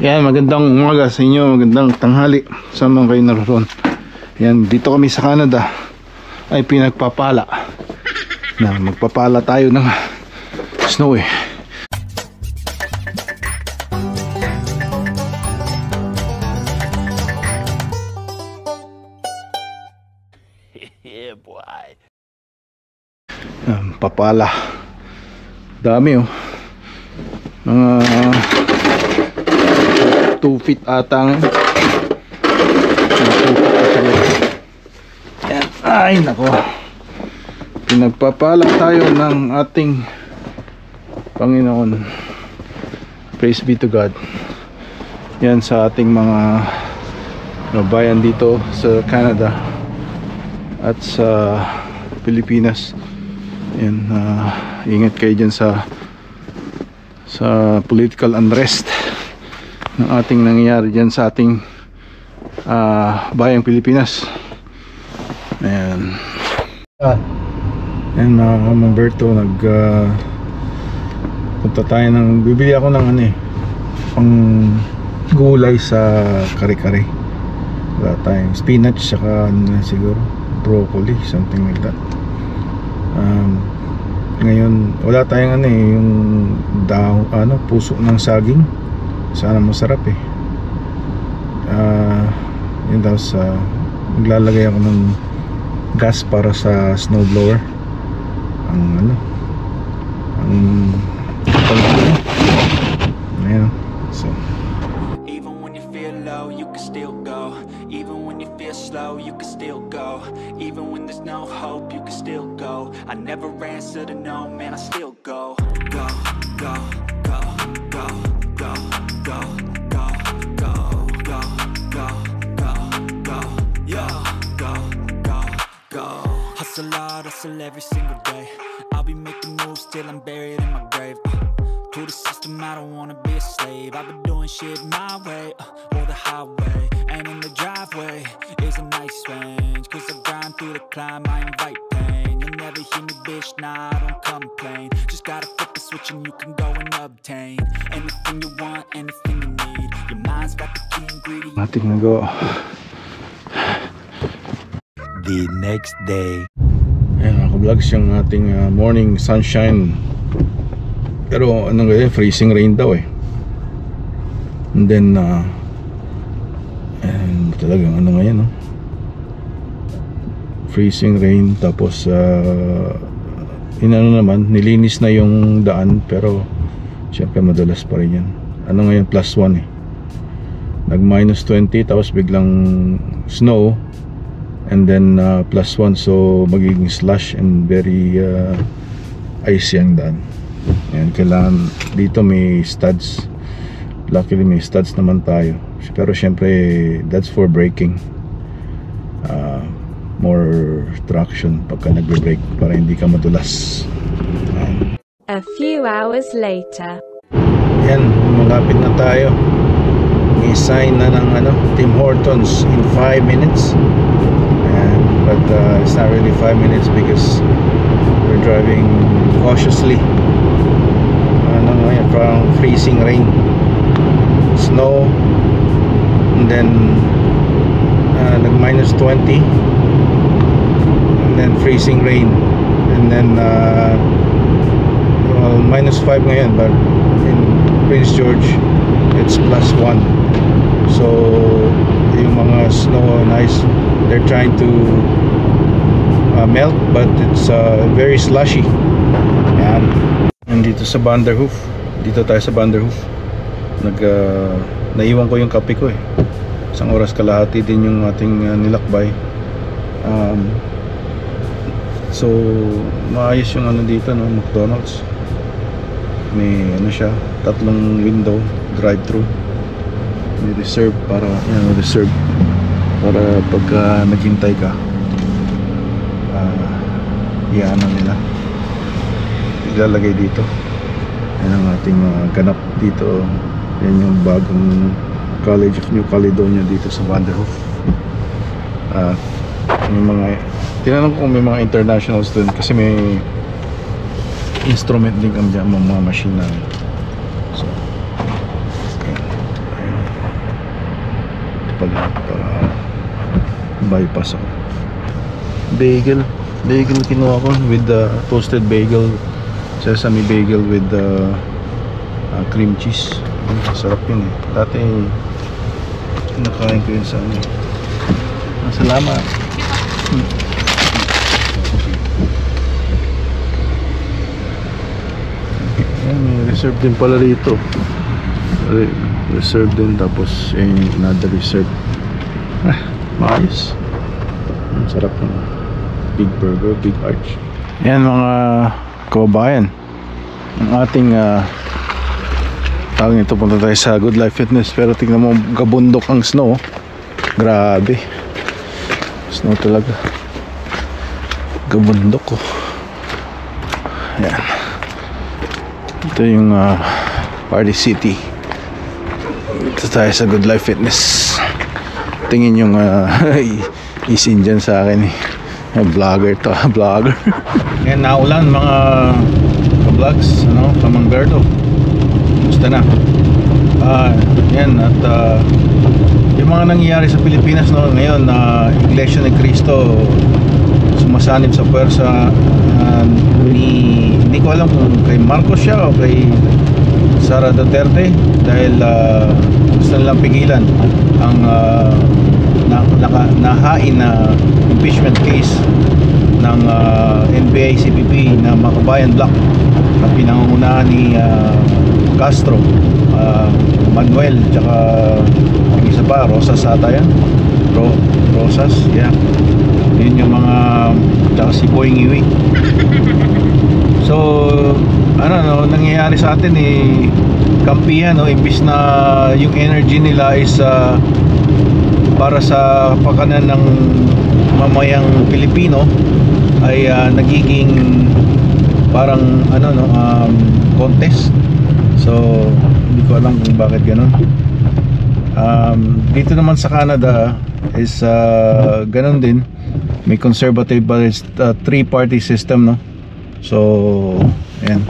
Yan, magandang umaga sa inyo, magandang tanghali sa mga kayo naroon. Yan, dito kami sa Canada ay pinagpapala na magpapala tayo ng snow eh. Yeah, boy. Papala. Dami oh. Mga 2 feet atang. Yan. Ay nako. Pinagpapala tayo ng ating Panginoon. Praise be to God. Yan sa ating mga bayan dito sa Canada at sa Pilipinas. Yan, ingat kayo dyan sa political unrest ng ating nangyayari dyan sa ating bayang Pilipinas. Ayan. Ayan mga Mamberto, punta tayo bibili ako ng pang gulay sa kare-kare. Wala tayong spinach saka siguro broccoli, something like that. Ngayon wala tayong yung puso ng saging. Sana masarap eh. Yun daw maglalagay ako ng gas para sa snowblower. Ayan. So even when you feel low, you can still go. Even when you feel slow, you can still go. Even when there's no hope, you can still go. I never answer to no, man, I still go. Go, go, go, go, go, go, go, go, go, go, go, go, yo, go, go, go. Hustle hard, hustle every single day. I'll be making moves till I'm buried in my grave. To the system, I don't wanna be a slave. I've been doing shit my way, or the highway. And in the driveway is a nice range. Cause I grind through the climb, I invite pain. You'll never hear me, bitch, nah, I don't complain. Just gotta flip the switch and you can go and obtain anything you want, anything you need. Your mind's got the key ingredient. Nothing to go. The next day. Ayan, naka-vlogs yung ating morning sunshine. Pero freezing rain daw eh. And then talagang ngayon freezing rain. Tapos nilinis na yung daan, pero syempre madalas pa rin yan. Ngayon +1 eh. Nag -20 tapos biglang snow, and then +1, so magiging slush and very icy ang daan. Ayan, kailangan dito may studs. Luckily may studs naman tayo, pero syempre that's for braking. More traction pagka nagbe-brake para hindi ka madulas. A few hours later. Yan, malapit na tayo. May sign na ng Tim Hortons in 5 minutes. But it's not really 5 minutes because we're driving cautiously. Ngayon, parang freezing rain, snow, and then nag -20, and then freezing rain, and then -5 ngayon, but in Prince George it's +1. So yung mga snow and ice, they're trying to melt, but it's very slushy. Yan. Nandito sa Vanderhoof. Dito tayo sa Vanderhoof. Naiwan ko yung kape ko eh. 1 oras kalahati din yung ating nilakbay. So maayos yung dito McDonald's. May siya, 3 window drive-thru. May reserve para pagka naghintay ka, nila ilalagay dito. Yan ang ating ganap dito. Yan yung bagong College of New Caledonia dito sa Vanderhoof. May tinanong ko kung may mga international student, kasi may instrument din kami dyan, mga machine na. So pala para bypass ako. Bagel kinuha ko with the toasted bagel, sesame bagel with the cream cheese. Sarap yun eh. Dati kinakain ko yun sa ano. Salamat. Ayan, may reserve din pala rito. Reserve din, tapos another reserve. Maayos. Sarap ng big burger, big arch. Yan mga kababayan, ang ating tawag nito, punta tayo sa Good Life Fitness. Pero tingnan mo, gabundok ang snow. Grabe, snow talaga, gabundok ko. Yan, ito yung Party City. Ito tayo sa Good Life Fitness. Tingin yung isin dyan sa akin eh. Vlogger to, vlogger. Yan, naulan mga ka-vlogs, ano, Kamangberto. Gusto na. Yan, at yung mga nangyayari sa Pilipinas, no, ngayon na Iglesia ni Cristo sumasanib sa puwersa hindi ko alam kung kay Marcos siya o kay Sara Duterte, dahil gusto nilang pigilan ang nahain na impeachment case ng NBI CPP na Makabayan Block na pinangungunahan ni Castro, Manuel, tsaka yung isa pa, Rosas ata yan, Rosas, yeah, yun yung mga, tsaka si Boying Iwi. So ano, no, nangyayari sa atin eh, kampihan, no, imbis na yung energy nila is para sa pakanan ng mamayang Pilipino, ay nagiging parang ano, no, contest. So hindi ko alam kung bakit ganun. Dito naman sa Canada is ganun din, may conservative but it's three-party system, no. So yan,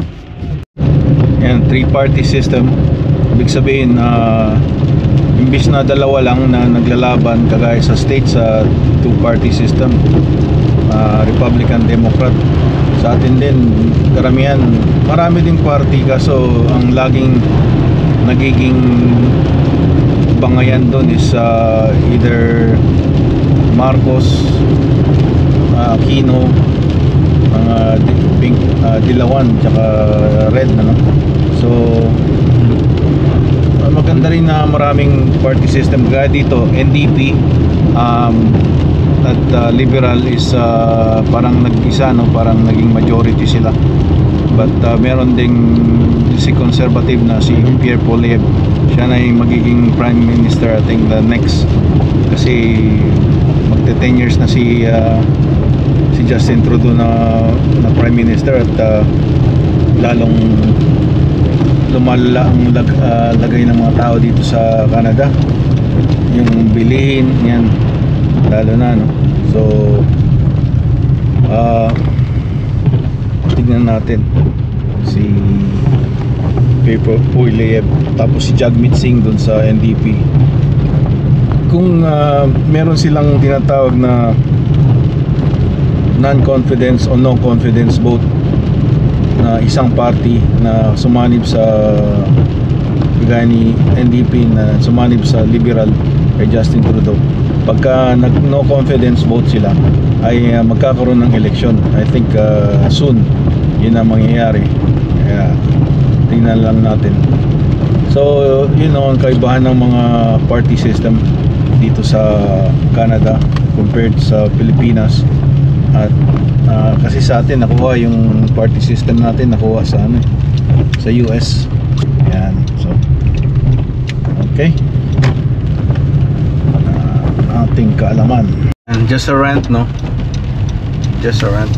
three-party system. Ibig sabihin imbis na dalawa lang na naglalaban kagaya sa states sa two-party system, Republican, Democrat. Sa atin din karamihan, marami ding party, kaso ang laging nagiging bangayan doon is either Marcos, Aquino, mga pink, dilawan, tsaka red, ano. So maganda rin na maraming party system. Kaya dito NDP at liberal is parang nag-isa, no? Parang naging majority sila. But meron ding si conservative na si Pierre Poilievre. Siya na yung magiging prime minister, I think the next, kasi magte 10 years na si Justin Trudeau na prime minister, at lalong lumala ang lagay ng mga tao dito sa Canada. Yung bilihin, yan, lalo na, no? So tignan natin si Pierre Poilievre, tapos si Jagmeet Singh dun sa NDP. Kung meron silang tinatawag na non-confidence o no-confidence vote na isang party na sumanib sa kagaya ni NDP na sumanib sa liberal kay Justin Trudeau, pagka no confidence vote sila ay magkakaroon ng election. I think soon yun ang mangyayari, kaya tingnan lang natin. So yun ang kaibahan ng mga party system dito sa Canada compared sa Pilipinas. At kasi sa atin nakuha yung party system natin, nakuha sa ano, sa US. Yan. So okay, ating kaalaman. And just a rant, no, just a rant,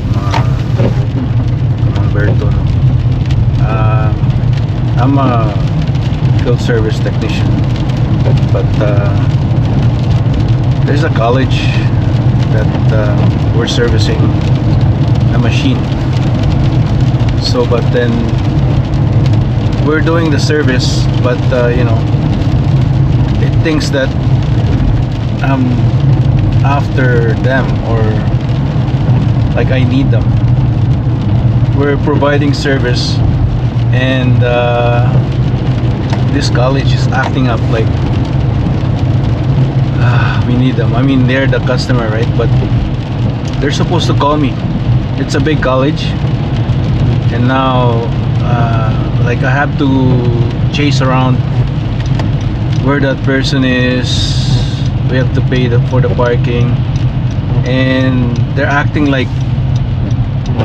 Humberto, no? I'm a field service technician, but there's a college that we're servicing a machine. So but then we're doing the service, but you know, it thinks that I'm after them, or like I need them. We're providing service, and this college is acting up like we need them. I mean, they're the customer, right? But they're supposed to call me. It's a big college, and now like I have to chase around where that person is. We have to pay for the parking, and they're acting like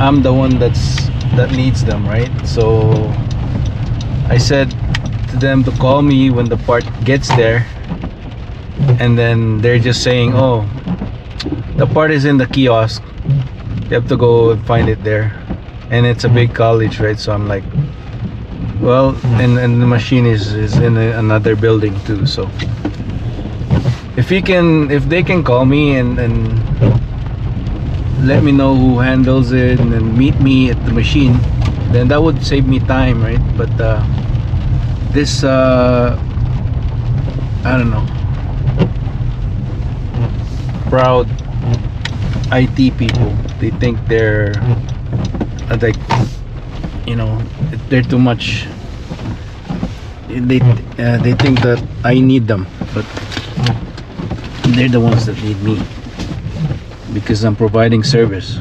I'm the one that needs them, right? So I said to them to call me when the part gets there, and then they're just saying, oh, the part is in the kiosk, you have to go and find it there. And it's a big college, right? So I'm like, well, and the machine is in another building too. So if they can call me and let me know who handles it, and then meet me at the machine, then that would save me time, right? But this I don't know, proud IT people, they think they're like, you know, they're too much. They think that I need them, but they're the ones that need me, because I'm providing service.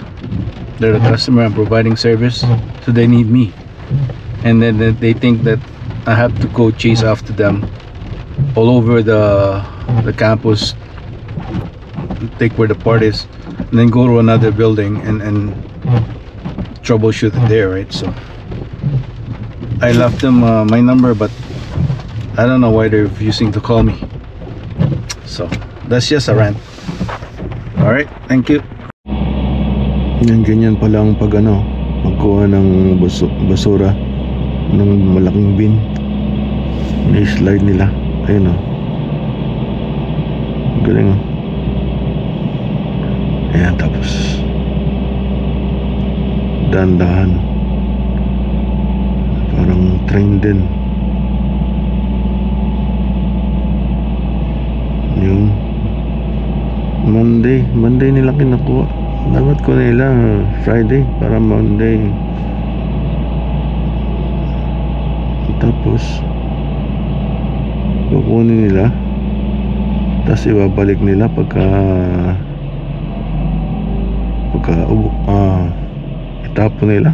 They're the customer, I'm providing service, so they need me. And then they think that I have to go chase after them all over the campus, take where the part is, and then go to another building and troubleshoot it there, right? So I left them my number, but I don't know why they're refusing to call me. So that's just a rant. Alright, thank you. Yan, ganyan pala ang magkuha ng basura ng malaking bin. Ni-slide nila. Ayun o. Galing o. Ayan, tapos dahan-dahan, parang train din yun. Monday nila kinukuha. Dapat ko nila Friday para Monday. Tapos kukunin nila, tapos ibabalik nila pagka itapon nila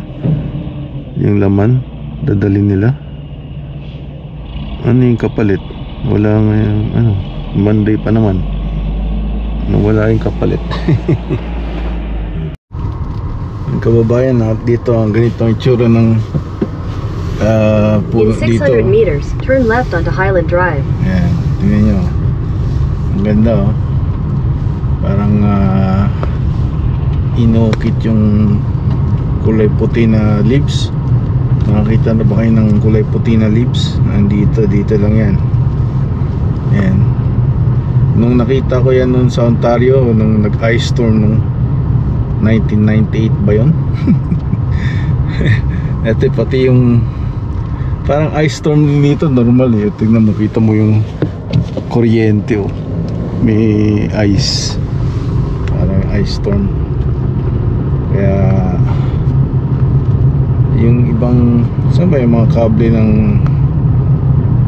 yung laman, dadalhin nila. Ano yung kapalit? Wala ngayon, Monday pa naman, wala yung kapalit. Ang kababayan, dito ang ganito ang itsura ng puno dito. In 600 meters, turn left onto Highland Drive. Ayan, tingnan nyo, ang ganda oh. Parang inukit yung kulay puti na leaves. Nakakita na ba kayo ng kulay puti na leaves? Dito lang yan. Ayan. Nung nakita ko yan nun sa Ontario, nung nag-ice storm nung 1998 ba yun? Ito pati yung parang ice storm din dito, normal eh. Tignan mo, kita mo yung kuryente oh. May ice, parang ice storm. Kaya yung ibang, saan ba yung mga kable ng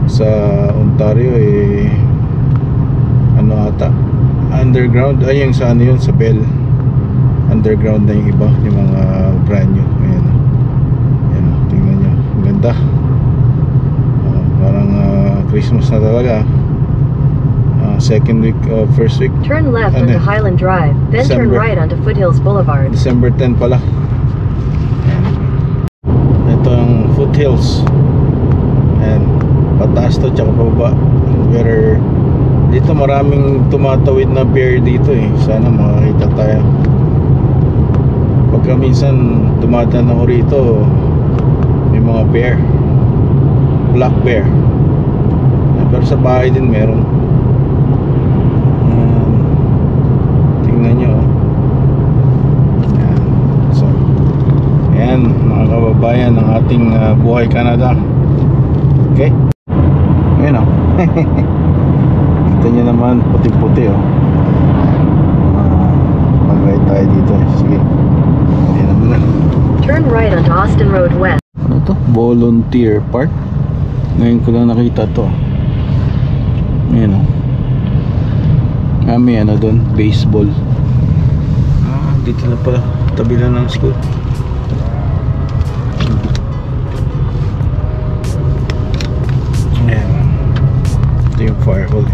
sa Ontario eh, ano ata, underground, ay yung sa ano yun, sa Bell underground na yung iba, yung mga brand new. Ayan, ayan, tingnan nyo, ang ganda. Parang Christmas na talaga. Second week, first week. Turn left onto Highland Drive, then turn right onto Foothills Boulevard. December 10 pala. Ito ang Foothills. And pataas to, tsaka pababa. Where dito maraming tumatawid na bear dito eh. Sana makakita tayo. Pagka minsan dumadaan ako rito, may mga bear, black bear. Pero sa bahay din meron. Tingnan nyo. Ayan. So, ayan mga kababayan, ang ating buhay Canada. Okay. Ayan o. Kita nyo naman, puti-puti o. tayo dito. Sige. Ayan naman. Turn right onto Austin Road West. Ano to? Volunteer Park. Ngayon ko lang nakita to. Ayan o. May ano doon, baseball. Dito na pala. Tabi lang ng school. Ayan. Ito yung firewall.